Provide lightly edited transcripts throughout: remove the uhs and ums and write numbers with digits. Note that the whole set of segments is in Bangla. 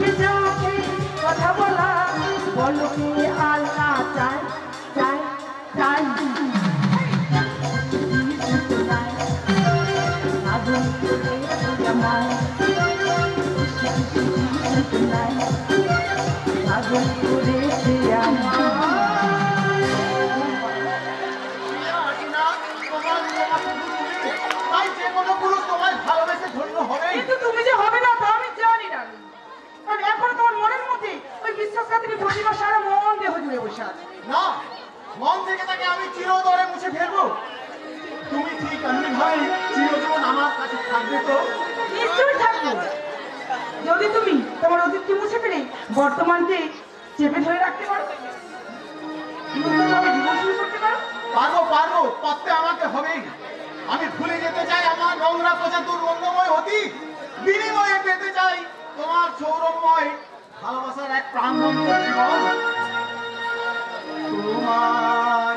চোখে চোখে কথা বলা, বলো কি আল্লাহ চাই চাই চাই। আগুন করে আমায়, আগুন করেছে তুমি যে হবে না তা আমি জানি না, কারণ এখন তোমার মনের মধ্যে ওই বিশ্বাসঘাতিনী প্রতিমা সারা মন দেহ জুড়ে বসে আছে। না, মন থেকে তাকে আমি চিরতরে মুছে ফেলবো। তুমি ঠিক আমি ভাই চিরজীবন আমার কাছে থাকবে তো? নিশ্চয়ই থাকবো, যদি তুমি তোমার অতীতকে মুছে ফেলে বর্তমানকে চেপে ধরে রাখতে পারো, জীবন শুরু করতে পারো। পারবো পারবো, পারতে আমাকে হবেই। আমি ভুলে যেতে চাই আমার নোংরা পচা দুর্গন্ধময় অতীত, বিনিময়ে পেতে চাই তোমার সৌরভময় ভালোবাসার এক প্রাণবন্ত জীবন। তোমার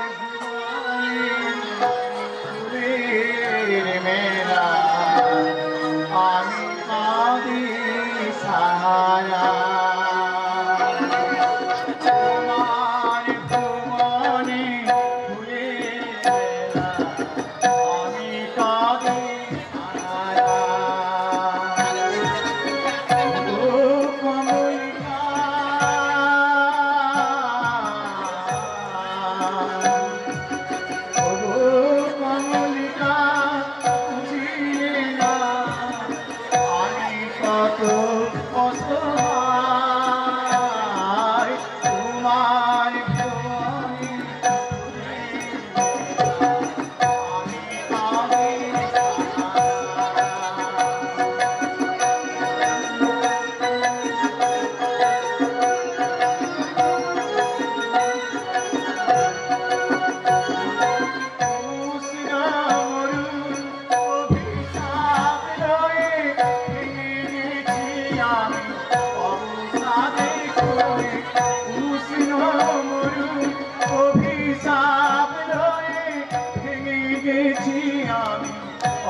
মেলা আমি কাঁদি সাহারা, তোমার ভুবনে ফুলের মেলা আমি কাঁদি সাহারা। ও কমলিকা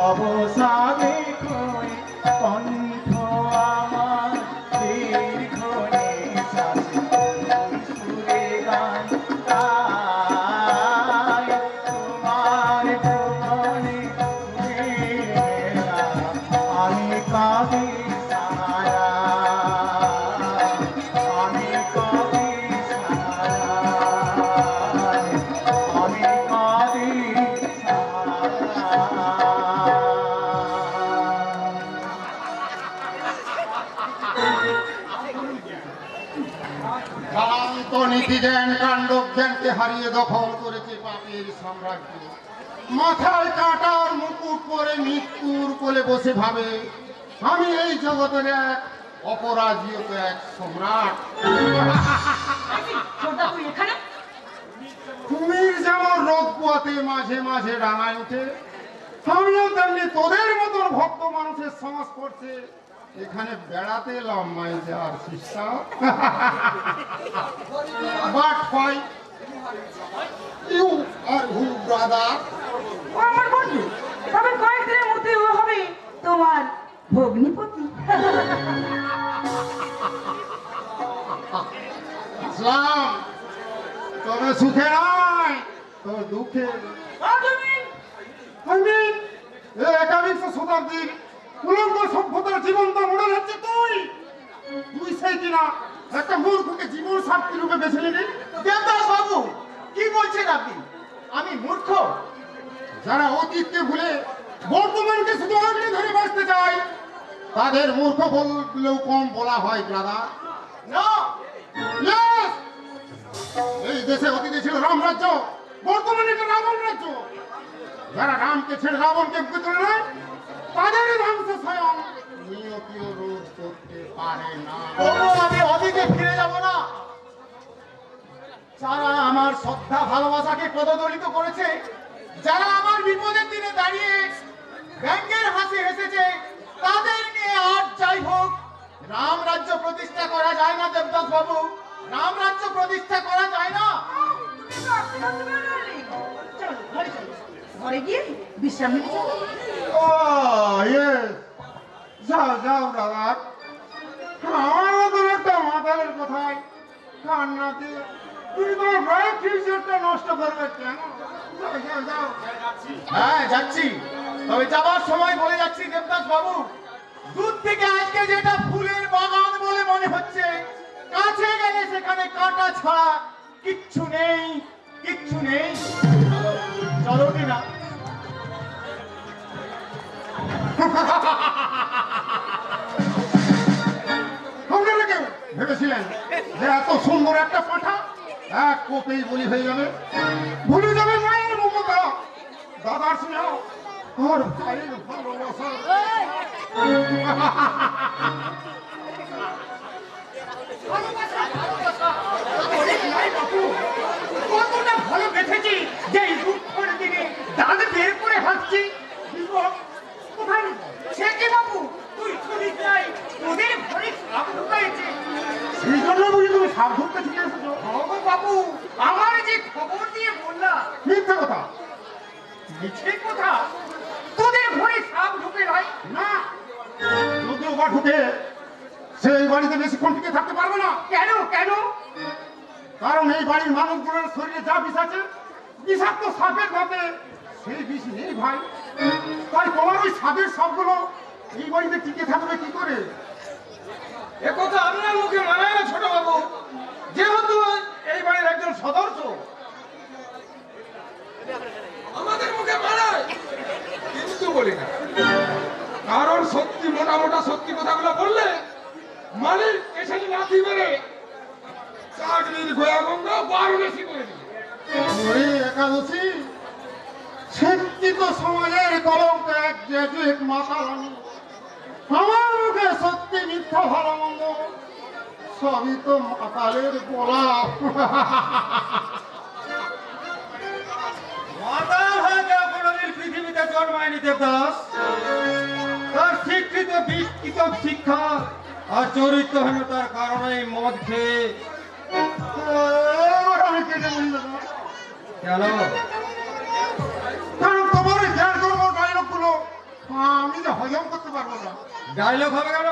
অবসাদে কই কণ্ঠ আমার দীর্ঘ নিঃশ্বাসে সুরে গান গায়। তোমার ভুবনে ফুলের আমি কাঁদি সাহারা, আমি কাঁদি সাহারা, আমি কাঁদি নীতিজ্ঞান কাণ্ডজ্ঞানকে হারিয়ে দখল করেছে পাপের সাম্রাজ্য। মাথায় কাঁটার মুকুট পরে মৃত্যুর কোলে বসে ভাবে আমি এই জগতের এক অপরাজিত এক সম্রাট। কুমির যেমন রোগ পোয়াতে মাঝে মাঝে ডাঙায় ওঠে, আমিও তেমনি তোদের মতন ভক্ত মানুষের সংস্পর্শে এখানে বেড়াতে এলাম মাই যার শিষ্যা। But why you are who brother? আমার বন্ধু, তবে কয়েকদিনের মধ্যে ও হবে তোমার ভগ্নিপতি। ইসলাম তবে সুখে নয় তো দুঃখে। একাবিংশ শতাব্দীর উলঙ্গ সভ্যতার জীবন্ত মডেল হচ্ছে তুই। তুই সেই কিনা একটা মূর্খকে জীবন সাথী রূপে বেছে নিলি। দেবদাস বাবু কি বলছেন আপনি? আমি মূর্খ? যারা অতীতকে ভুলে বর্তমানকে শুধু আঁকড়ে ধরে বাঁচতে চায় তাদের মূর্খ বললেও কম বলা হয় ব্রাদার। না, এই দেশে অতীতে ছিল রাম রাজ্য, বর্তমানে এটা রাবণ রাজ্য। যারা রামকে ছেড়ে রাবণকে পুত্র নয় তাদের ধ্বংস স্বয়ং নিয়তিও রোধ করতে পারে না। আমি অতীতে ফিরে যাব না। যারা আমার শ্রদ্ধা ভালোবাসাকে পদদলিত করেছে, যারা আমার বিপদের দিনে দাঁড়িয়ে ব্যাংকের হাসি হেসেছে, তাদের নিয়ে আর যাই হোক রাম রাজ্য প্রতিষ্ঠা করা যায় না। দেবদাস বাবু, রাম রাজ্য প্রতিষ্ঠা করা যায় না। ঘরে গিয়ে বিশ্রাম নিতে যাও যাও দাদা, আমার মতন কান্না দিয়ে তুমি তোমার ব্রাইট ফিউচারটা নষ্ট করবে কেন? যাও, যাও, যাও। হ্যাঁ যাচ্ছি, তবে যাবার সময় বলে যাচ্ছি দেবদাস বাবু, দূর থেকে আজকে যেটা ফুলের বাগান বলে মনে হচ্ছে, কাছে গেলে সেখানে কাঁটা ছাড়া কিচ্ছু নেই, কিচ্ছু নেই। চলো দিনা। আপনারা কেউ ভেবেছিলেন যে এত সুন্দর একটা পাঠা এক কোপেই বলি হয়ে যাবে? ভুলে যাবে মায়ের মমতা, দাদার স্নেহ, আর ভাইয়ের ভালোবাসা। কতটা ভালো বেঁচেছি যে এই দুঃখের দিনে দাঁত বের করে হাসছি। কোথায় নিব? সে কি বাবু, তুই শুনিস নাই তোদের ঘরে সাপ ঢুকাইছে? সেই জন্য বুঝি তুমি সাপ ধরতে চলে এসেছো? ওগো বাবু, আমার যে খবর দিয়ে বললা মিথ্যে কথা। মিছে কথা, তোদের ঘরে সাপ ঢুকে নাই? না, যদিও বা ঢুকে সেই বাড়িতে বেশিক্ষণ টিকে থাকতে পারবে না। কেন কেন? কারণ এই বাড়ির মানুষগুলোর শরীরে যা বিষ আছে, বিষাক্ত সাপের ভাবে সেই বিষ নেই ভাই। তাই তোমার ওই সাপের সবগুলো এই বাড়িতে টিকে থাকবে কি করে? একথা আপনার মুখে মানায় না ছোট বাবু, যেহেতু এই বাড়ির একজন সদস্য। আমাদের মুখে মানায় কিন্তু বলি না, কারণ সত্যি মোটা মোটা সত্যি কথাগুলো বললে মালিক এসে লাথি মেরে চাকরির গোয়া গঙ্গা বারণেসি করে দিবে। ওরে একাদশী, শিক্ষিত সমাজের কলঙ্ক এক জেজুক মাতালানি। আমার মুখে সত্যি মিথ্যা ভালো মন্দ সবই তো মাতালের বলা। মাতাল হয়ে কেউ কোনোদিন পৃথিবীতে জন্মায়নি দেবদাস। তার শিক্ষিত বিকৃত শিক্ষা আর চরিত্রহীনতার কারণে মদ খেয়ে। এবার আমি কেটে বলি না, কেন? কারণ তোমার ওই ধ্যান করবো ডায়লগ গুলো আমি যে হজম করতে পারবো না। ডায়লগ হবে কেন?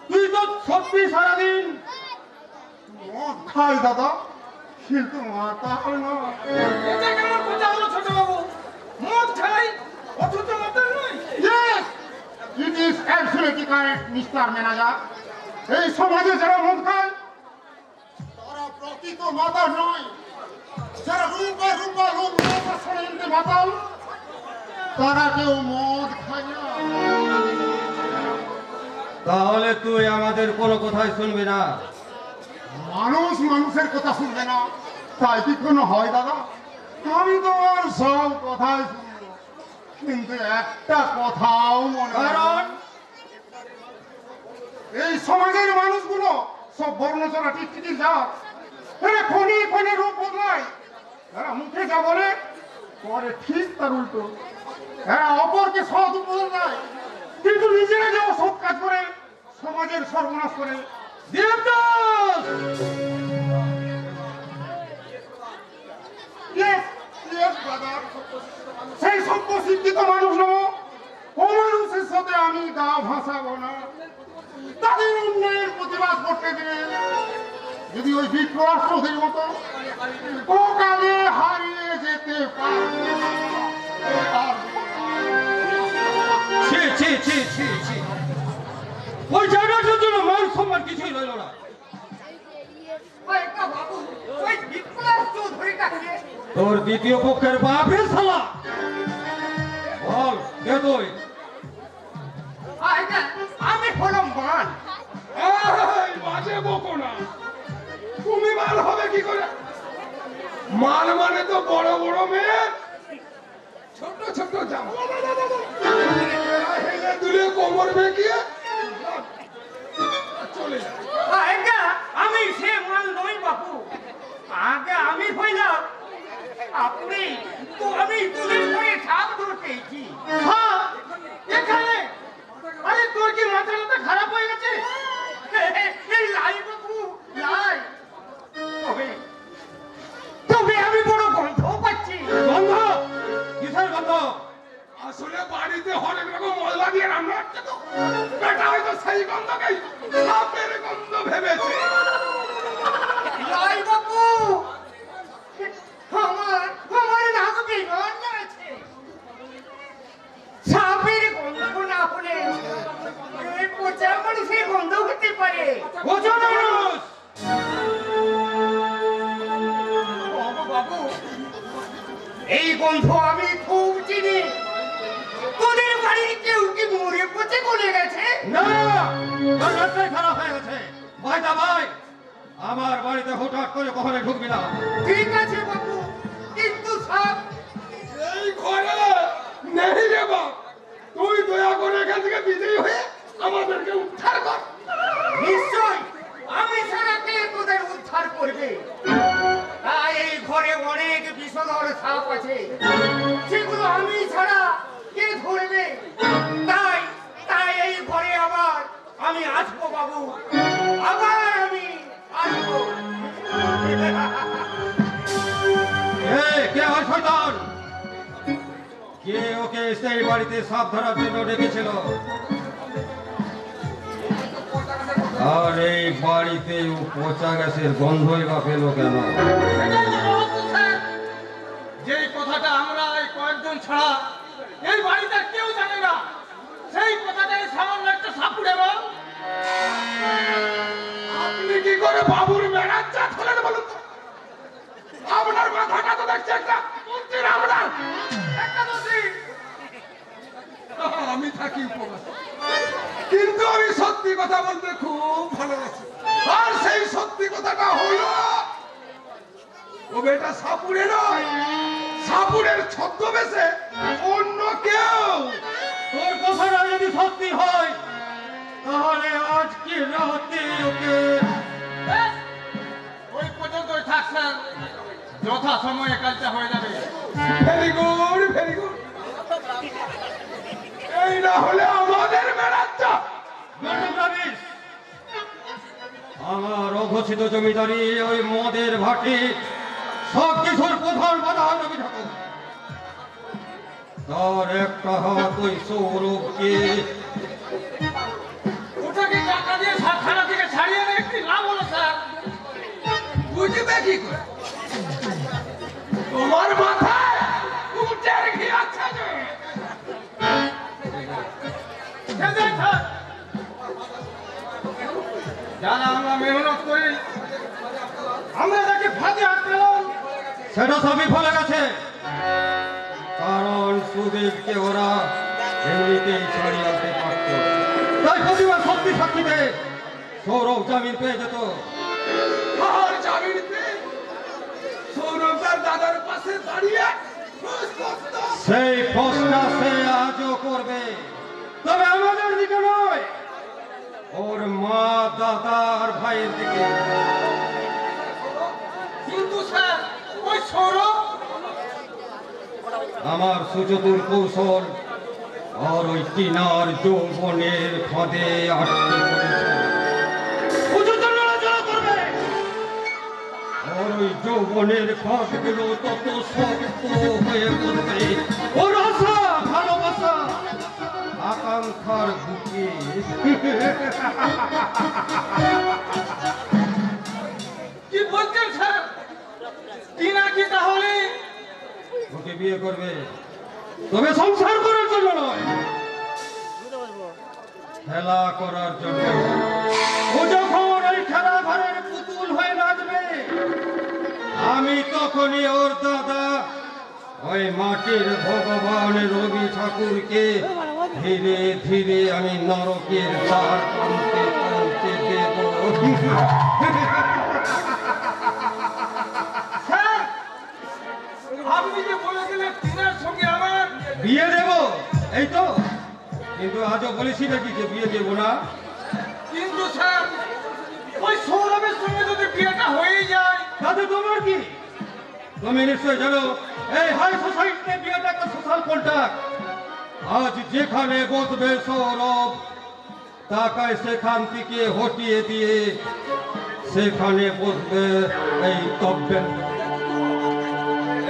তুই তো সত্যি সারাদিন মদ খাই দাদা, কিন্তু মাতাল না। এটা কেমন কথা হলো ছোট বাবু? মদ খাই অথচ মাতাল নয়? Yes, it is absolutely correct, Mr. Manager. এই সমাজে যারা মদ খায় তারা প্রকৃত মাতাল নয়। যারা রূপা রূপা লোক শরীরে মাতাল, তারা কেউ মদ খায় না। তাহলে তুই আমাদের কোনো কথাই শুনবি না? মানুষ মানুষের কথা শুনবে না তাই কি কোনো হয় দাদা? আমি তোমার সব কথাই শুনবো, কিন্তু একটা কথাও মনে হয় না। কারণ এই সমাজের মানুষগুলো সব বর্ণচরা টিকটিকি জাত। এরা খনি খনি রূপ বদলায়। এরা মুখে যা বলে পরে ঠিক তার উল্টো। এরা অপরকে সৎ উপদেশ দেয়, কিন্তু নিজেরা যে অসৎ কাজ করে সমাজের সর্বনাশ করে। দেবদাস! Yes, yes, brother. সেই সভ্য শিক্ষিত মানুষ নব, অমানুষের সাথে আমি গা ভাসাবো না। তাদের অন্যায়ের প্রতিবাদ করতে দিলে যদি ওই বিপ্লবাস্ত্রদের মতো ওকালে হারিয়ে যেতে পারবে। ছি ছি ছি ছি ছি, ওই জায়গাটার জন্য মান সম্মান কিছুই রইল না। ওই একটা বাবু, ওই বিপ্লব চৌধুরীটাকে তোর দ্বিতীয় পক্ষের বাপের শালা। বল কে তুই? আইটা আমি হলাম মান। এই বাজে বকো না, তুমি মাল হবে কি করে? মাল মানে তো বড় বড় মেয়ে, ছোট ছোট জামা হেলে দুলে কোমর বেঁকিয়ে চলে যায়। আইটা আমি সে মান নই বাবু। আগে আমি হইলাম আপনি, তো আমি তোদের ঘরে সাপ ধরতেছি। হ্যাঁ, এখানে? আরে তোর কি মাথাটা খারাপ হয়ে গেছে? এই লাই বাবু, লাই। তবে তবে আমি বড় গন্ধ পাচ্ছি। গন্ধ? কিসের গন্ধ? আসলে বাড়িতে অনেক রকম মশলা দিয়ে রান্না হচ্ছে তো, বেটা হয়তো সেই গন্ধকেই সাপের গন্ধ ওজন মানুষ বাবু এই গন্ধ আমি খুব চিনি। তোদের বাড়ির কেউ কি মরে পচে গলে গেছে? না, রাস্তায় খারাপ হয়ে গেছে। ভাই দা ভাই, আমার বাড়িতে হঠাৎ করে কখনো ঢুকবি না। ঠিক আছে বাবু, কিন্তু সাপ এই ঘরে নেই রে বাপ, তুই দয়া করে এখান থেকে বিদায় হয়ে আমাদেরকে উদ্ধার কর। নিশ্চয় আমি ছাড়া কে তোদের উদ্ধার করবে? তাই এই ঘরে অনেক বিষধর সাপ আছে, সেগুলো আমি ছাড়া কে ধরবে? তাই তাই এই ঘরে আবার আমি আসবো বাবু, আবার আমি আসবো। কে হয় শয়তান? কে ওকে সেই বাড়িতে সাপ ধরার জন্য ডেকেছিল? আর এই বাড়িতে পচা গ্যাসের গন্ধই বা পেল কেন? যে কথাটা আমরা এই কয়েকজন ছাড়া এই বাড়িতে কেউ জানে না, সেই কথাটাই সামান্য একটা সাপুড়ে বল। আপনি কি করে বাবুর মেরাজ চাট হলেন বলুন তো? আপনার মাথাটা তো দেখছি একটা মন্ত্রীর আমরা একাদশী। আমি থাকি উপবাস, কিন্তু আমি সত্যি কথা বলতে খুব ভালোবাসি। আর সেই সত্যি কথাটা হলো, ও বেটা সাপুড়ে নয়, সাপুড়ের ছদ্মবেশে অন্য কেউ। তোর কথাটা যদি সত্যি হয়, তাহলে আজকে রাতে ওকে ওই পর্যন্তই থাকছেন, যথা সময়ে কাজটা হয়ে যাবে। Very good, very good. এই না হলে আমাদের মেরাজটা। আমার অঘোষিত জমিদারি ওই মদের ভাটি সব কিছুর প্রধান বাধা রবি ঠাকুর। তার একটা হাত ওই সৌরভকে ওটাকে টাকা দিয়ে থানা থেকে ছাড়িয়ে এনে একটি লাভ হলো স্যার। বুঝবে কি করে? তোমার মাথায় উটের ঘি আছে যে। যারা আমরা মেহনত করি, আমরা তাকে ফাঁদে আটকালাম। সেটা সবই ফলে গেছে, কারণ সুদীপকে ওরা এমনিতেই ছাড়িয়ে আনতে পারত। তাই প্রতিবার সত্যি সাক্ষীতে সৌরভ জামিন পেয়ে যেত। আর জামিন পেয়ে সৌরভ তার দাদার পাশে দাঁড়িয়ে ফুস করতো। সেই প্রশ্নটা সে আজও করবে, তবে আমাদের দিকে নয়, ওর মা দাদা আর ভাইয়ের দিকে। কিন্তু স্যার ওই সৌরভ আমার সুচতুর কৌশল আর ওই টিনার যৌবনের ফাঁদে আটকে পড়েছে। সুচতুর নড়াচড়া করবে, আর ওই যৌবনের ফাঁদগুলো তত শক্ত হয়ে পড়বে। ওর আশা, ভালোবাসা, আকাঙ্ক্ষার বুকে কি বলছেন স্যার? টিনা কি তাহলে ওকে বিয়ে করবে, তবে সংসার করার জন্য নয়, খেলা করার জন্য। ও যখন ওই খেলা ঘরের পুতুল হয়ে নাচবে, আমি তখনই ওর দাদা ওই মাটির ভগবান রবি ঠাকুরকে ধীরে ধীরে আমি নরকের দ্বার প্রান্তে পৌঁছে দেব। স্যার, আপনি যে বলে দিলেন টিনার সঙ্গে আমার বিয়ে দেব, এই তো, কিন্তু আজও বলেছি নাকি যে বিয়ে দেব না? কিন্তু স্যার ওই সৌরভের সঙ্গে যদি বিয়েটা হয়ে যায়, তাতে তোমার কি? তুমি নিশ্চয় জানো এই হাই সোসাইটিতে বিয়েটা একটা সোশ্যাল কন্ট্রাক্ট। আজ যেখানে বসবে সৌরভ, টাকায় সেখান থেকে হটিয়ে দিয়ে সেখানে বসবে এই তব্যেন।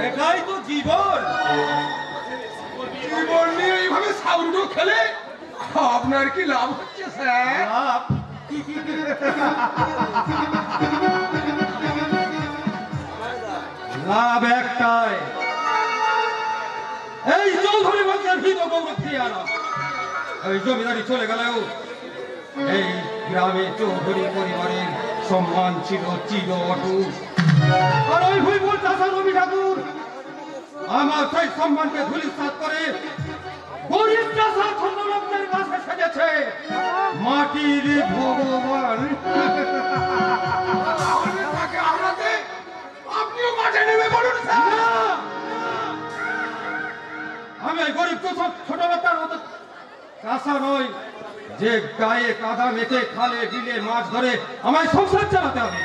এটাই তো জীবন। জীবন নিয়ে এইভাবে সাউন্ড খেলে আপনার কি লাভ হচ্ছে স্যার? লাভ? লাভ একটাই, এই চৌধুরী বংশের ভিত গৌরব ফিরিয়ে আনা। এই জমিদারি চলে গেলেও এই গ্রামে চৌধুরী পরিবারের সম্মান ছিল চির অটুট। আর ওই ভুইপুর চাষা রবি ঠাকুর আমার সেই সম্মানকে ধূলিসাৎ করে গরিব চাষা ছোট লোকদের কাছে সেজেছে মাটির ভগবান। তাহলে তাকে হারাতে আপনিও মাঠে নেমে বলুন স্যার। না! আমি ওই গরিব ছোট লোকটার মতো চাষা নই যে গায়ে কাদা মেখে খালে বিলে মাছ ধরে আমায় সংসার চালাতে হবে।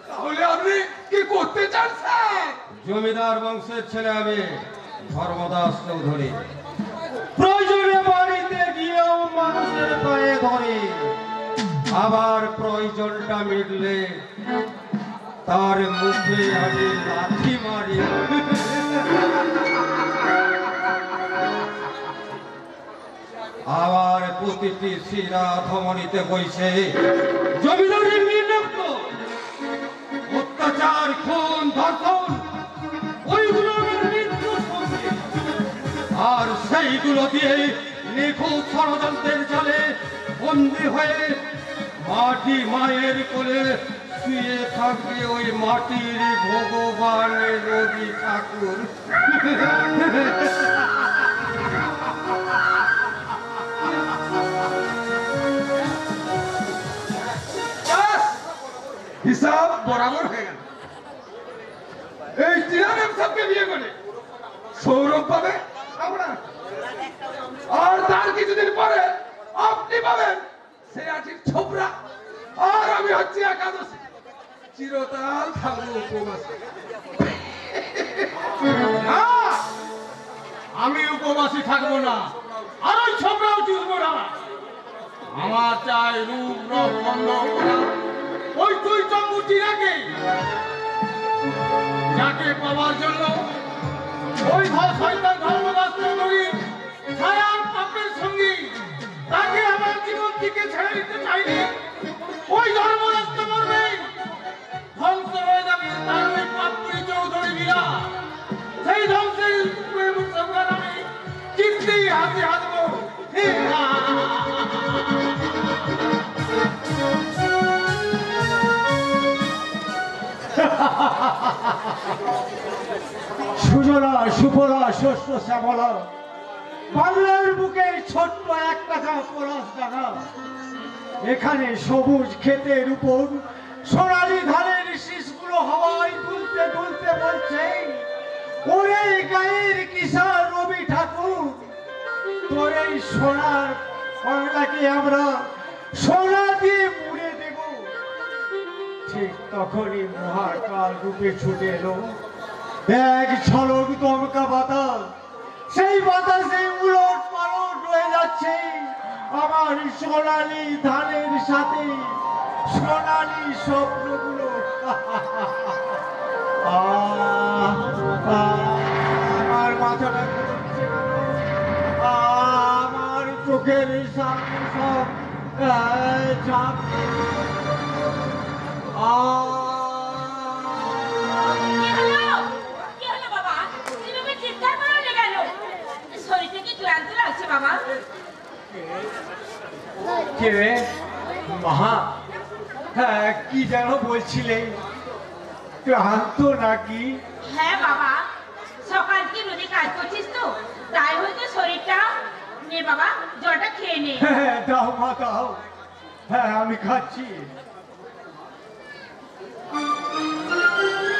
তাহলে আপনি কি করতে চান স্যার? জমিদার বংশের ছেলে আমি ধর্মদাস চৌধুরী। প্রয়োজনে বাড়িতে গিয়েও মানুষের পায়ে ধরে, আবার প্রয়োজনটা মিটলে তার মুখে আমি লাথি মারি। আবার প্রতিটি শিরা ধমনীতে বইছে জমিদারের নির্লপ্ত অত্যাচার, খুন, ধর্ষণ, ওইগুলো আমার মৃত্যুর সঙ্গে। আর সেইগুলো দিয়ে নিখুঁত ষড়যন্ত্রের জালে বন্দী হয়ে মাটি মায়ের কোলে শুয়ে থাকবে ওই মাটির ভগবান রবি ঠাকুর। ব্যাস, হিসাব বরাবর হয়ে গেল। এই টিরানের সবকে বিয়ে করে সৌরভ পাবে আমরা, আর তার কিছুদিন পরে আপনি পাবেন সে আছির ছোবরা, আর আমি হচ্ছি একাদশ। চিরকাল থাকবো উপবাসে। না, আমি উপবাসী থাকবো না, আর ওই ছোকরাও চুষবো না। আমার চাই রূপ রস বন্ধ করা ওই দুই চঙ্গুটি রাখে, যাকে পাওয়ার জন্য ওই শয়তান ধর্মদাস চৌধুরী ছায়া পাপের সঙ্গী, তাকে আমার জীবন থেকে ছেড়ে দিতে চাইলে ওই ধর্মদাস তো মরবে, ধ্বংস হয়ে যাবে তার ওই পাপুরি চৌধুরী বিরা। সেই ধ্বংসের সংগ্রাম আমি কীর্তি হাতে হাতবো। সুজলা সুফলা শস্য শ্যামলা বাংলার বুকে ছোট্ট একটা পলাশ ডাঙা, এখানে সবুজ ক্ষেতের উপর সোনালী ধানের শীষগুলো হাওয়ায় দুলতে দুলতে বলছে, ওরে গায়ের কিশোর রবি ঠাকুর, তোর এই সোনার বাংলাকে আমরা সোনা দিয়ে মুড়ে দেব। ঠিক তখনই মহাকাল রূপে ছুটে এলো এক ঝলক দমকা বাতাস। সেই বাতাসে উলট পালট হয়ে যাচ্ছে আমার সোনালী ধানের সাথে সোনালী স্বপ্নগুলো। আমার মাথাটা ঘুরছে, আমার চোখের সামনে সব চাপ। কি হলো? কি হলো বাবা? এভাবে চিৎকার করলে কেন? শরীরটা কি ক্লান্ত লাগছে বাবা? কে রে? মহা, হ্যাঁ, কি যেন বলছিলে, ক্লান্ত নাকি? হ্যাঁ বাবা, সকাল থেকে রোদে কাজ করছিস তো, তাই হয়তো শরীরটা। নে বাবা, জলটা খেয়ে নে। হ্যাঁ, দাও মা দাও। হ্যাঁ, আমি খাচ্ছি,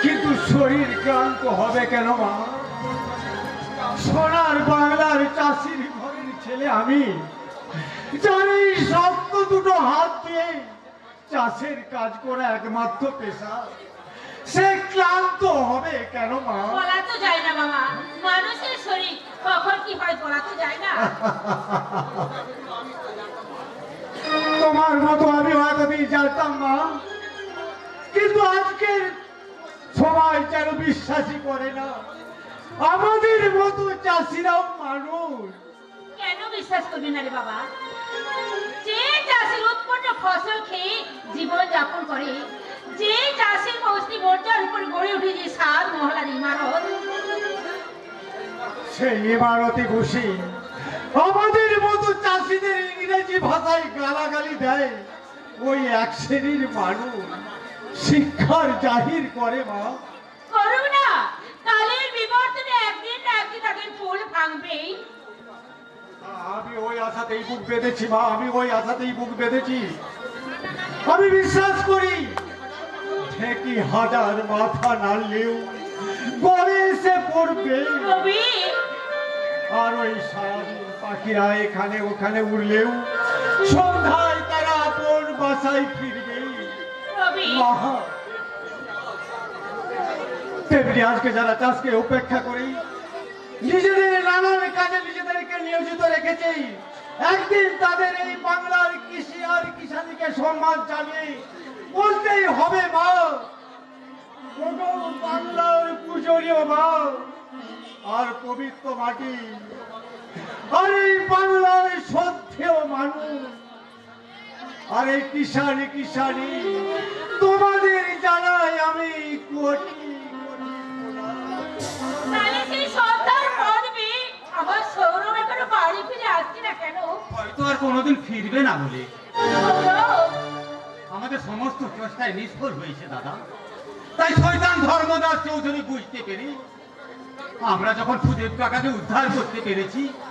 কিন্তু শরীর ক্লান্ত হবে কেন মা? সোনার বাংলার চাষির ঘরের ছেলে আমি, জানি শক্ত দুটো হাত দিয়ে চাষের কাজ করা একমাত্র পেশা। সে ক্লান্ত হবে কেন মা? বলা তো যায় না বাবা, মানুষের শরীর কখন কি হয় বলা তো যায় না। তোমার মতো আমি এতদিন জানতাম না, কিন্তু আজকের সবাই যেন বিশ্বাসই করে না আমাদের মতো চাষিরাও মানুষ। কেন বিশ্বাস করবি না রে বাবা? যে চাষির উৎপন্ন ফসল খেয়ে জীবন যাপন করে, যে চাষির মৌসুমী মর্যাদার উপর গড়ে উঠেছে 7 মহলার ইমারত, সেই ইমারতে বসে আমাদের মতো চাষিদের ইংরেজি ভাষায় গালাগালি দেয় ওই এক শ্রেণীর মানুষ শিক্ষার জাহির করে মা। করুক না, কালের বিবর্তনে একদিন না একদিন তাদের ফুল ভাঙবেই। আমি ওই আশাতেই বুক বেঁধেছি মা, আমি ওই আশাতেই বুক বেঁধেছি। আমি বিশ্বাস করি ঢেকি হাজার মাথা নাড়লেও গড়ে এসে পড়বে। রবি, আর ওই সারাদিন পাখিরা এখানে ওখানে উড়লেও সন্ধ্যায় তারা আপন বাসায় ফিরবে। রবি, মা, তেমনি আজকে যারা চাষকে উপেক্ষা করি নিজেদের নানান কাজে নিজেদেরকে নিয়োজিত রেখেছে, একদিন তাদের এই বাংলার কৃষি আর কিষানিকে সম্মান জানিয়ে বলতেই হবে মা, ওগো বাংলার পূজনীয় মা আর পবিত্র মাটি আর এই বাংলার শ্রদ্ধেয় মানুষ আর এই কিষানি কিষানি তোমাদের জানাই আমি কোটি কোটি প্রণাম। তাহলে সেই সন্ধ্যার পর্বে আমার সৌরভ এখনো বাড়ি ফিরে আসছি না কেন? হয়তো আর কোনোদিন ফিরবে না বলে সৌরভ, আমাদের সমস্ত চেষ্টায় নিষ্ফল হয়েছে দাদা। তাই শয়তান ধর্মদাস চৌধুরী বুঝতে পেরে আমরা যখন সুদেব কাকাকে উদ্ধার করতে পেরেছি